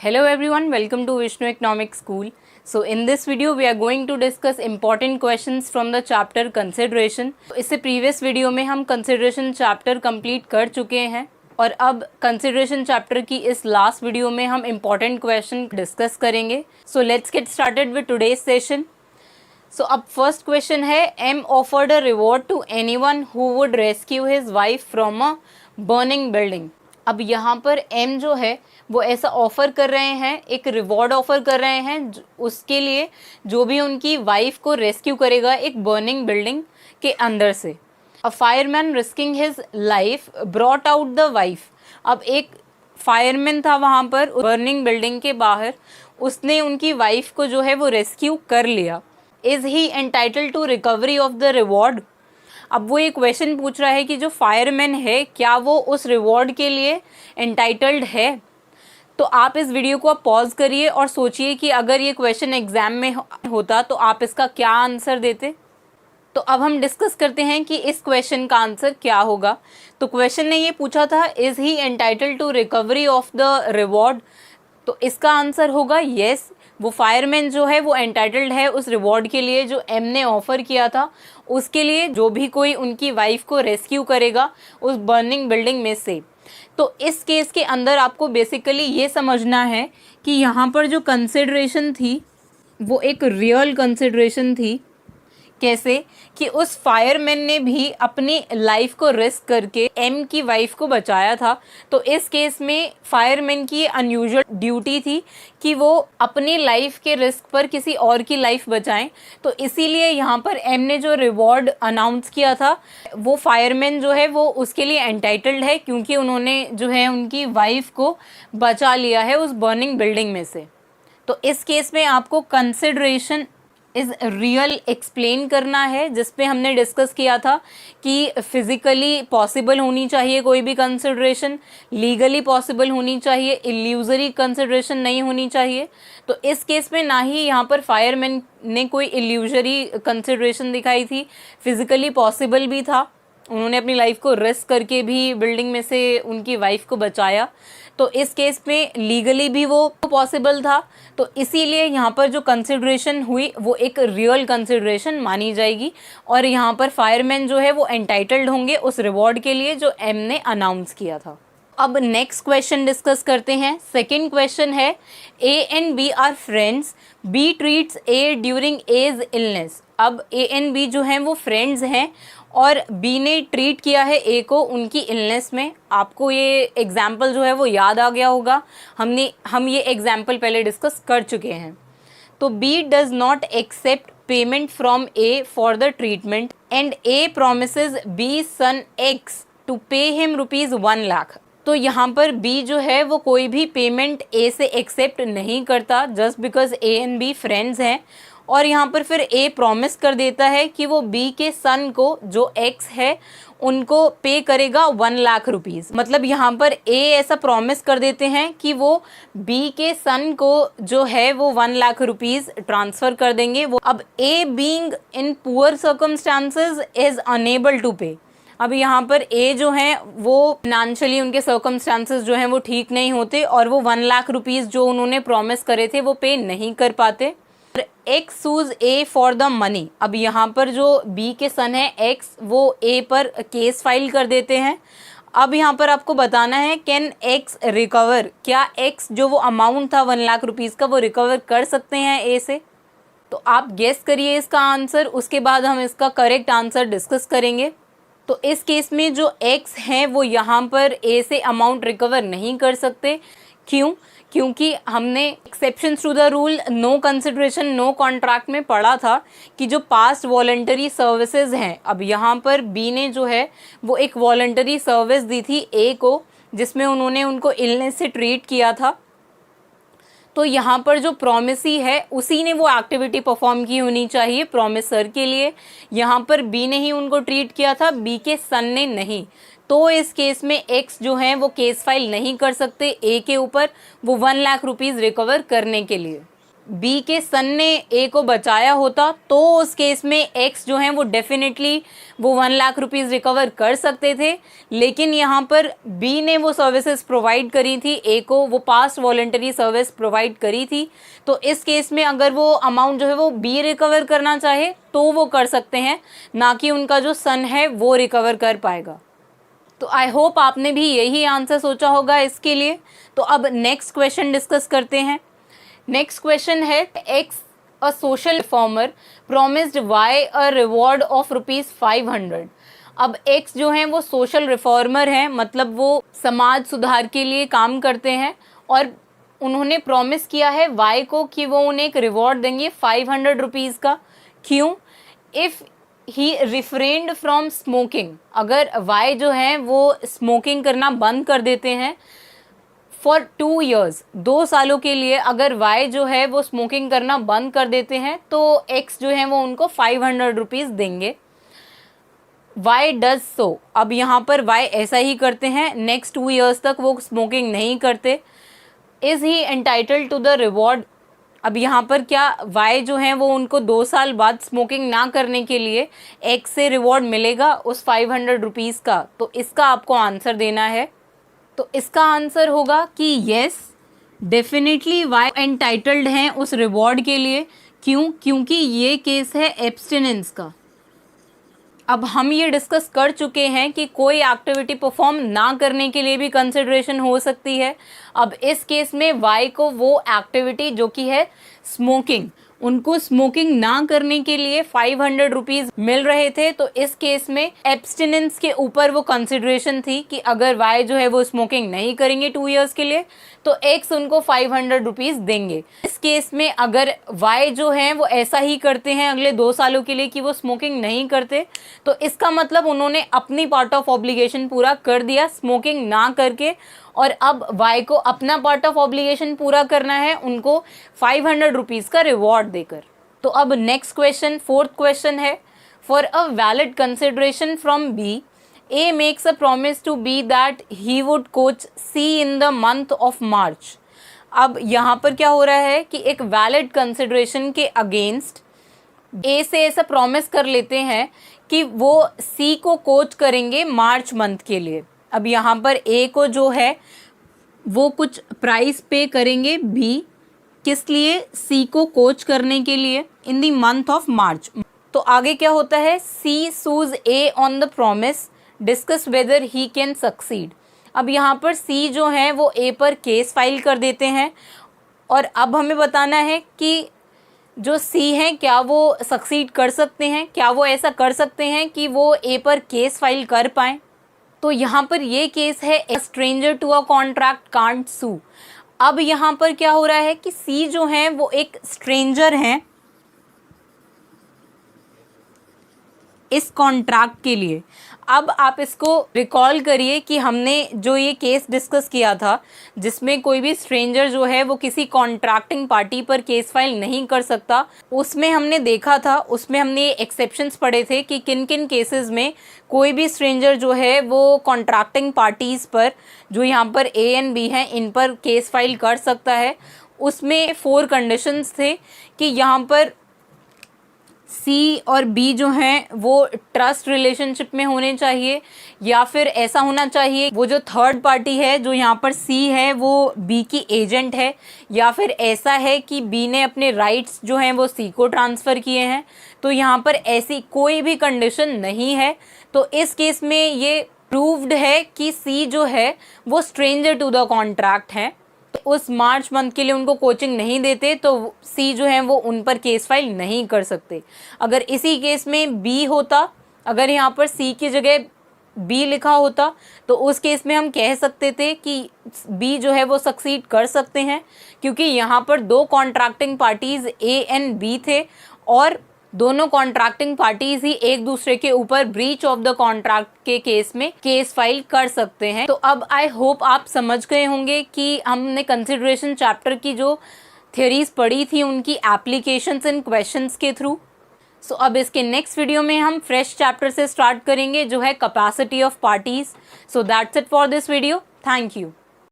Hello everyone, welcome to Vishnu Economic School. So in this video we are going to discuss important questions from the chapter consideration. इससे previous video में हम consideration chapter complete कर चुके हैं और अब consideration chapter की इस last video में हम important question discuss करेंगे. So let's get started with today's session. So अब first question है, M offered a reward to anyone who would rescue his wife from a burning building. अब यहाँ पर M जो है वो ऐसा ऑफ़र कर रहे हैं, एक रिवॉर्ड ऑफ़र कर रहे हैं उसके लिए जो भी उनकी वाइफ को रेस्क्यू करेगा एक बर्निंग बिल्डिंग के अंदर से. A fireman risking his life brought out the wife. अब एक फायरमैन था वहाँ पर बर्निंग बिल्डिंग के बाहर, उसने उनकी वाइफ को जो है वो रेस्क्यू कर लिया. Is he entitled to recovery of the reward. अब वो ये क्वेश्चन पूछ रहा है कि जो फायरमैन है क्या वो उस रिवॉर्ड के लिए एंटाइटल्ड है. तो आप इस वीडियो को आप पॉज करिए और सोचिए कि अगर ये क्वेश्चन एग्जाम में होता तो आप इसका क्या आंसर देते. तो अब हम डिस्कस करते हैं कि इस क्वेश्चन का आंसर क्या होगा. तो क्वेश्चन ने ये पूछा था, is he entitled to recovery of the reward. तो इसका आंसर होगा येस. वो फायरमैन जो है वो एंटाइटल्ड है उस रिवॉर्ड के लिए जो एम ने ऑफ़र किया था, उसके लिए जो भी कोई उनकी वाइफ को रेस्क्यू करेगा उस बर्निंग बिल्डिंग में से. तो इस केस के अंदर आपको बेसिकली ये समझना है कि यहाँ पर जो कंसिडरेशन थी वो एक रियल कंसिडरेशन थी. कैसे कि उस फायरमैन ने भी अपनी लाइफ को रिस्क करके एम की वाइफ को बचाया था. तो इस केस में फायरमैन की अनयूजुअल ड्यूटी थी कि वो अपनी लाइफ के रिस्क पर किसी और की लाइफ बचाएं. तो इसीलिए यहाँ पर एम ने जो रिवॉर्ड अनाउंस किया था वो फायरमैन जो है वो उसके लिए एंटाइटल्ड है क्योंकि उन्होंने जो है उनकी वाइफ को बचा लिया है उस बर्निंग बिल्डिंग में से. तो इस केस में आपको कंसिडरेशन इज़ रियल एक्सप्लेन करना है, जिस पे हमने डिस्कस किया था कि फिज़िकली पॉसिबल होनी चाहिए कोई भी कंसिडरेशन, लीगली पॉसिबल होनी चाहिए, इल्यूजरी कंसिडरेशन नहीं होनी चाहिए. तो इस केस में ना ही यहाँ पर फायरमैन ने कोई इल्यूजरी कंसिडरेशन दिखाई थी, फिज़िकली पॉसिबल भी था, उन्होंने अपनी लाइफ को रिस्क करके भी बिल्डिंग में से उनकी वाइफ को बचाया. तो इस केस में लीगली भी वो पॉसिबल था. तो इसीलिए यहाँ पर जो कंसिडरेशन हुई वो एक रियल कंसिडरेशन मानी जाएगी और यहाँ पर फायरमैन जो है वो एंटाइटल्ड होंगे उस रिवॉर्ड के लिए जो एम ने अनाउंस किया था. अब नेक्स्ट क्वेश्चन डिस्कस करते हैं. सेकंड क्वेश्चन है, A and B are friends, B treats A during as illness. अब ए एंड बी जो हैं वो फ्रेंड्स हैं और बी ने ट्रीट किया है ए को उनकी इलनेस में. आपको ये एग्जाम्पल जो है वो याद आ गया होगा, हम ये एग्जाम्पल पहले डिस्कस कर चुके हैं. तो B does not accept payment from A for the treatment and A promises B son X to pay him ₹1,00,000. तो यहाँ पर बी जो है वो कोई भी पेमेंट ए से एक्सेप्ट नहीं करता just because A and be friends हैं. और यहाँ पर फिर ए प्रॉमिस कर देता है कि वो बी के सन को जो एक्स है उनको पे करेगा ₹1,00,000. मतलब यहाँ पर ए ऐसा प्रॉमिस कर देते हैं कि वो बी के सन को जो है वो ₹1,00,000 ट्रांसफ़र कर देंगे. वो अब A being in poor circumstances is unable to pay. अब यहाँ पर ए जो हैं वो फाइनेंशियली उनके सर्कमस्टांसेस जो हैं वो ठीक नहीं होते और वो ₹1,00,000 जो उन्होंने प्रॉमिस करे थे वो पे नहीं कर पाते. X shoes A for the money. अब यहाँ पर जो बी के सन है एक्स वो ए पर केस फाइल कर देते हैं. अब यहाँ पर आपको बताना है कैन एक्स रिकवर, क्या एक्स जो वो अमाउंट था ₹1,00,000 का वो रिकवर कर सकते हैं ए से. तो आप गेस करिए इसका आंसर, उसके बाद हम इसका करेक्ट आंसर डिस्कस करेंगे. तो इस केस में जो एक्स हैं वो यहाँ पर ए से अमाउंट रिकवर नहीं कर सकते. क्यों? क्योंकि हमने exceptions to the rule no consideration no contract में पढ़ा था कि जो पास्ट वॉलंटरी सर्विसेज हैं, अब यहाँ पर बी ने जो है वो एक वॉलंटरी सर्विस दी थी ए को जिसमें उन्होंने उनको इलनेस से ट्रीट किया था. तो यहाँ पर जो प्रॉमिसी है उसी ने वो एक्टिविटी परफॉर्म की होनी चाहिए प्रॉमिसर के लिए. यहाँ पर बी ने ही उनको ट्रीट किया था, बी के सन ने नहीं. तो इस केस में एक्स जो हैं वो केस फाइल नहीं कर सकते ए के ऊपर वो ₹1,00,000 रिकवर करने के लिए. बी के सन ने ए को बचाया होता तो उस केस में एक्स जो है वो डेफिनेटली वो 1 लाख रुपीज़ रिकवर कर सकते थे। लेकिन यहाँ पर बी ने वो सर्विसेज प्रोवाइड करी थी ए को, वो पास्ट वॉलंटरी सर्विस प्रोवाइड करी थी, तो इस केस में अगर वो अमाउंट जो है वो बी रिकवर करना चाहे तो वो कर सकते हैं, ना कि उनका जो सन है वो रिकवर कर पाएगा। तो आई होप आपने भी यही आंसर सोचा होगा इसके लिए। तो अब नेक्स्ट क्वेश्चन डिस्कस करते हैं। नेक्स्ट क्वेश्चन है, x a social reformer promised why a reward of ₹500। अब एक्स जो हैं वो सोशल रिफॉर्मर हैं, मतलब वो समाज सुधार के लिए काम करते हैं और उन्होंने प्रॉमिस किया है वाई को कि वो उन्हें एक रिवॉर्ड देंगे 500 रुपीज़ का। क्यों? इफ़ ही रिफ्रेन्ड फ्रॉम स्मोकिंग, अगर वाई जो है वो स्मोकिंग करना बंद कर देते हैं फॉर 2 years, 2 सालों के लिए अगर वाई जो है वो स्मोकिंग करना बंद कर देते हैं तो एक्स जो है वो उनको 500 रुपीज़ देंगे। वाई डज सो, अब यहाँ पर वाई ऐसा ही करते हैं, नेक्स्ट 2 years तक वो स्मोकिंग नहीं करते। Is he entitled to the reward, अब यहाँ पर क्या वाई जो है वो उनको 2 साल बाद स्मोकिंग ना करने के लिए एक्स से रिवॉर्ड मिलेगा उस 500 रुपीज़ का? तो इसका आपको आंसर देना है। तो इसका आंसर होगा कि येस, डेफिनेटली वाई एंटाइटल्ड हैं उस रिवॉर्ड के लिए। क्यों? क्योंकि ये केस है एब्स्टिनेंस का। अब हम ये डिस्कस कर चुके हैं कि कोई एक्टिविटी परफॉर्म ना करने के लिए भी कंसिडरेशन हो सकती है। अब इस केस में वाई को वो एक्टिविटी जो कि है स्मोकिंग, उनको स्मोकिंग ना करने के लिए 500 रुपीज़ मिल रहे थे, तो इस केस में एब्स्टिनेंस के ऊपर वो कंसिडरेशन थी कि अगर वाई जो है वो स्मोकिंग नहीं करेंगे 2 years के लिए तो एक्स उनको 500 रुपीज़ देंगे। इस केस में अगर वाई जो है वो ऐसा ही करते हैं अगले 2 सालों के लिए कि वो स्मोकिंग नहीं करते, तो इसका मतलब उन्होंने अपनी पार्ट ऑफ ऑब्लिगेशन पूरा कर दिया स्मोकिंग ना करके, और अब वाई को अपना पार्ट ऑफ ऑब्लिगेशन पूरा करना है उनको 500 रुपीज़ का रिवॉर्ड देकर। तो अब नेक्स्ट क्वेश्चन, 4th क्वेश्चन है, for a valid consideration from B, A makes a promise to B that he would coach C in the month of March. अब यहाँ पर क्या हो रहा है कि एक वैलिड कंसिडरेशन के अगेंस्ट ए से ऐसा प्रॉमिस कर लेते हैं कि वो सी को कोच करेंगे मार्च मंथ के लिए। अब यहाँ पर ए को जो है वो कुछ प्राइस पे करेंगे बी, किस लिए? सी को कोच करने के लिए in the month of March. तो आगे क्या होता है, she sues A on the promise, discuss whether he can succeed. अब यहाँ पर सी जो है वो ए पर केस फाइल कर देते हैं और अब हमें बताना है कि जो सी हैं क्या वो सक्सीड कर सकते हैं, क्या वो ऐसा कर सकते हैं कि वो ए पर केस फाइल कर पाएँ। तो यहाँ पर ये केस है a stranger to a contract can't sue. अब यहाँ पर क्या हो रहा है कि सी जो है वो एक स्ट्रेंजर हैं इस कॉन्ट्रैक्ट के लिए। अब आप इसको रिकॉल करिए कि हमने जो ये केस डिस्कस किया था जिसमें कोई भी स्ट्रेंजर जो है वो किसी कॉन्ट्रैक्टिंग पार्टी पर केस फाइल नहीं कर सकता, उसमें हमने देखा था, उसमें हमने एक्सेप्शंस पढ़े थे कि किन किन केसेस में कोई भी स्ट्रेंजर जो है वो कॉन्ट्रैक्टिंग पार्टीज़ पर, जो यहाँ पर ए एंड बी हैं, इन पर केस फाइल कर सकता है। उसमें 4 कंडीशंस थे कि यहाँ पर सी और बी जो हैं वो ट्रस्ट रिलेशनशिप में होने चाहिए, या फिर ऐसा होना चाहिए वो जो थर्ड पार्टी है जो यहाँ पर सी है वो बी की एजेंट है, या फिर ऐसा है कि बी ने अपने राइट्स जो हैं वो सी को ट्रांसफ़र किए हैं। तो यहाँ पर ऐसी कोई भी कंडीशन नहीं है। तो इस केस में ये प्रूव्ड है कि सी जो है वो स्ट्रेंजर टू द कॉन्ट्रैक्ट है, उस मार्च मंथ के लिए उनको कोचिंग नहीं देते तो सी जो है वो उन पर केस फाइल नहीं कर सकते। अगर इसी केस में बी होता, अगर यहाँ पर सी की जगह बी लिखा होता तो उस केस में हम कह सकते थे कि बी जो है वो सक्सीड कर सकते हैं, क्योंकि यहाँ पर 2 contracting parties A and B थे और दोनों कॉन्ट्रैक्टिंग पार्टीज ही एक दूसरे के ऊपर ब्रीच ऑफ द कॉन्ट्रैक्ट के केस में केस फाइल कर सकते हैं। तो अब आई होप आप समझ गए होंगे कि हमने कंसिडरेशन चैप्टर की जो थ्योरीज पढ़ी थी उनकी एप्लीकेशंस इन क्वेश्चंस के थ्रू। सो अब इसके नेक्स्ट वीडियो में हम फ्रेश चैप्टर से स्टार्ट करेंगे जो है capacity of parties. So that's it for this video. Thank you.